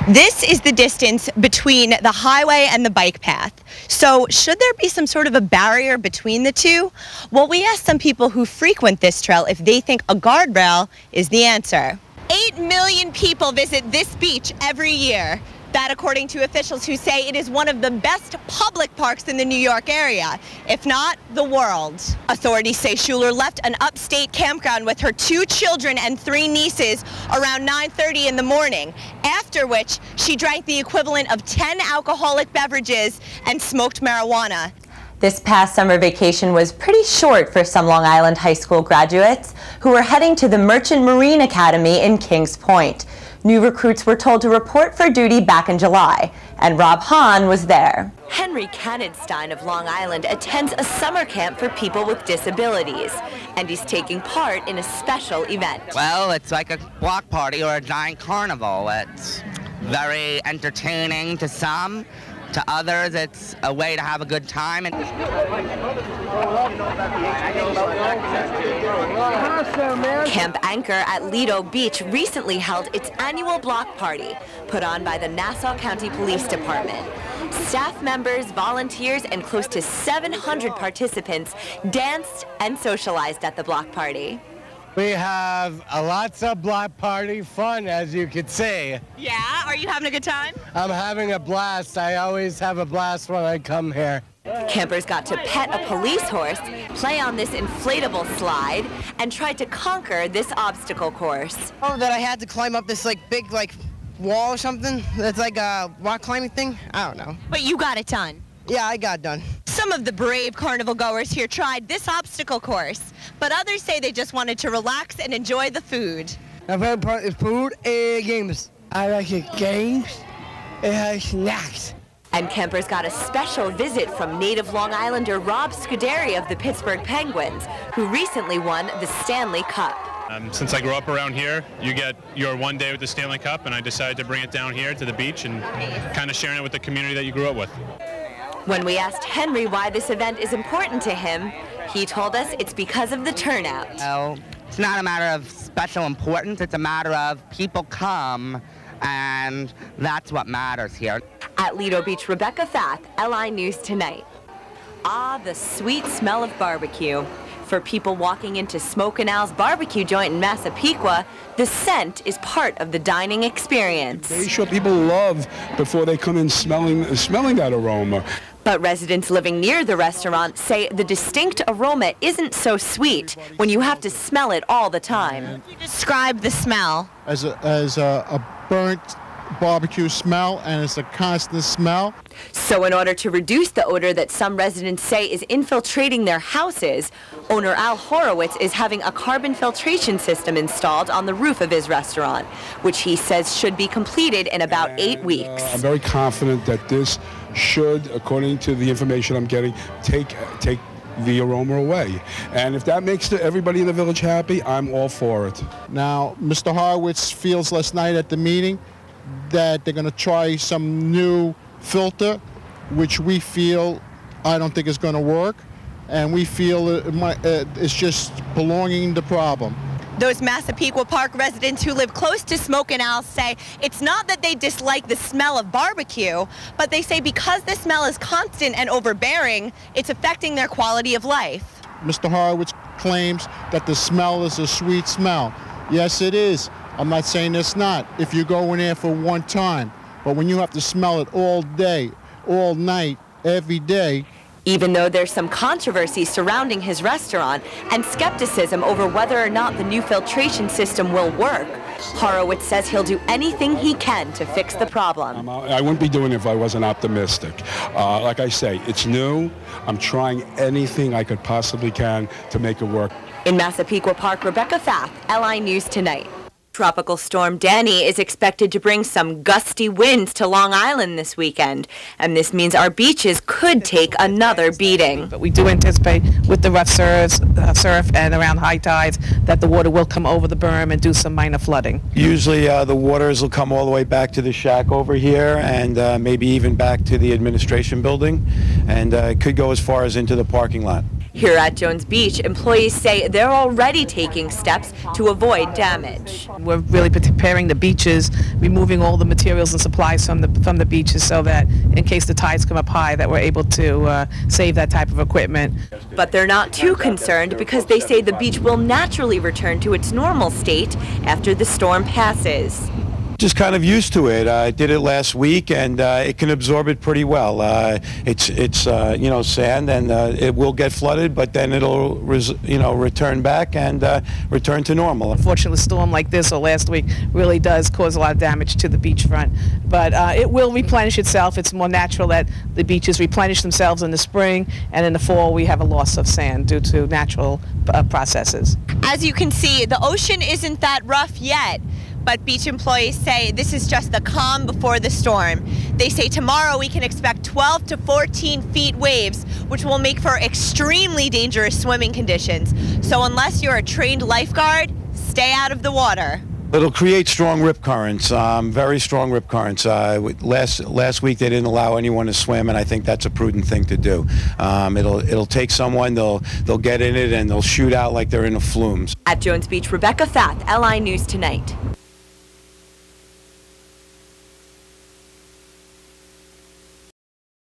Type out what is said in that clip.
This is the distance between the highway and the bike path. So should there be some sort of a barrier between the two? Well, we asked some people who frequent this trail if they think a guardrail is the answer. 8 million people visit this beach every year. That according to officials who say it is one of the best public parks in the New York area, if not the world. Authorities say Schuler left an upstate campground with her 2 children and 3 nieces around 9:30 in the morning, after which she drank the equivalent of 10 alcoholic beverages and smoked marijuana. This past summer vacation was pretty short for some Long Island high school graduates who were heading to the Merchant Marine Academy in Kings Point. New recruits were told to report for duty back in July, and Rob Hahn was there. Henry Kanenstein of Long Island attends a summer camp for people with disabilities, and he's taking part in a special event. Well, it's like a block party or a giant carnival. It's very entertaining to some. To others, it's a way to have a good time. Camp Anchor at Lido Beach recently held its annual block party, put on by the Nassau County Police Department. Staff members, volunteers, and close to 700 participants danced and socialized at the block party. We have lots of block party fun, as you could see. Yeah? Are you having a good time? I'm having a blast. I always have a blast when I come here. Campers got to pet a police horse, play on this inflatable slide, and tried to conquer this obstacle course. Oh, that I had to climb up this big wall or something. That's like a rock climbing thing. I don't know. But you got it done. Yeah, I got done. Some of the brave carnival goers here tried this obstacle course, but others say they just wanted to relax and enjoy the food. My favorite part is food and games. I like the games and snacks. And campers got a special visit from native Long Islander Rob Scuderi of the Pittsburgh Penguins, who recently won the Stanley Cup. Since I grew up around here, you get your one day with the Stanley Cup, and I decided to bring it down here to the beach and kind of sharing it with the community that you grew up with. When we asked Henry why this event is important to him, he told us it's because of the turnout. Well, it's not a matter of special importance, it's a matter of people come, and that's what matters here. At Lido Beach, Rebecca Fath, LI News Tonight. Ah, the sweet smell of barbecue. For people walking into Smoke and Al's barbecue joint in Massapequa, the scent is part of the dining experience. They sure people love before they come in smelling that aroma. But residents living near the restaurant say the distinct aroma isn't so sweet when you have to smell it all the time. Describe the smell. As a burnt barbecue smell, and it's a constant smell. So in order to reduce the odor that some residents say is infiltrating their houses, owner Al Horowitz is having a carbon filtration system installed on the roof of his restaurant, which he says should be completed in about 8 weeks. I'm very confident that this should, according to the information I'm getting, take the aroma away. And if that makes everybody in the village happy, I'm all for it. Now, Mr. Horowitz feels last night at the meeting that they're going to try some new filter, which we feel, I don't think is going to work, and we feel it's just prolonging the problem. Those Massapequa Park residents who live close to Smoke and Al's say it's not that they dislike the smell of barbecue, but they say because the smell is constant and overbearing, it's affecting their quality of life. Mr. Horowitz claims that the smell is a sweet smell. Yes, it is. I'm not saying it's not if you go in there for one time, but when you have to smell it all day, all night, every day. Even though there's some controversy surrounding his restaurant and skepticism over whether or not the new filtration system will work, Horowitz says he'll do anything he can to fix the problem. I wouldn't be doing it if I wasn't optimistic. Like I say, it's new. I'm trying anything I could possibly can to make it work. In Massapequa Park, Rebecca Fath, LI News Tonight. Tropical storm Danny is expected to bring some gusty winds to Long Island this weekend, and this means our beaches could take another beating. But we do anticipate with the rough surf and around high tides that the water will come over the berm and do some minor flooding. Usually the waters will come all the way back to the shack over here and maybe even back to the administration building, and it could go as far as into the parking lot. Here at Jones Beach, employees say they're already taking steps to avoid damage. We're really preparing the beaches, removing all the materials and supplies from the beaches so that in case the tides come up high that we're able to save that type of equipment. But they're not too concerned because they say the beach will naturally return to its normal state after the storm passes. Just kind of used to it. I did it last week, and it can absorb it pretty well. It's you know, sand, and it will get flooded, but then it'll return back and return to normal. Unfortunately, a storm like this or last week really does cause a lot of damage to the beachfront, but it will replenish itself. It's more natural that the beaches replenish themselves in the spring, and in the fall we have a loss of sand due to natural processes. As you can see, the ocean isn't that rough yet. But beach employees say this is just the calm before the storm. They say tomorrow we can expect 12 to 14 feet waves, which will make for extremely dangerous swimming conditions. So unless you're a trained lifeguard, stay out of the water. It'll create strong rip currents, very strong rip currents. Last week they didn't allow anyone to swim, and I think that's a prudent thing to do. It'll take someone, they'll get in it, and they'll shoot out like they're in a flume. At Jones Beach, Rebecca Fath, LI News Tonight.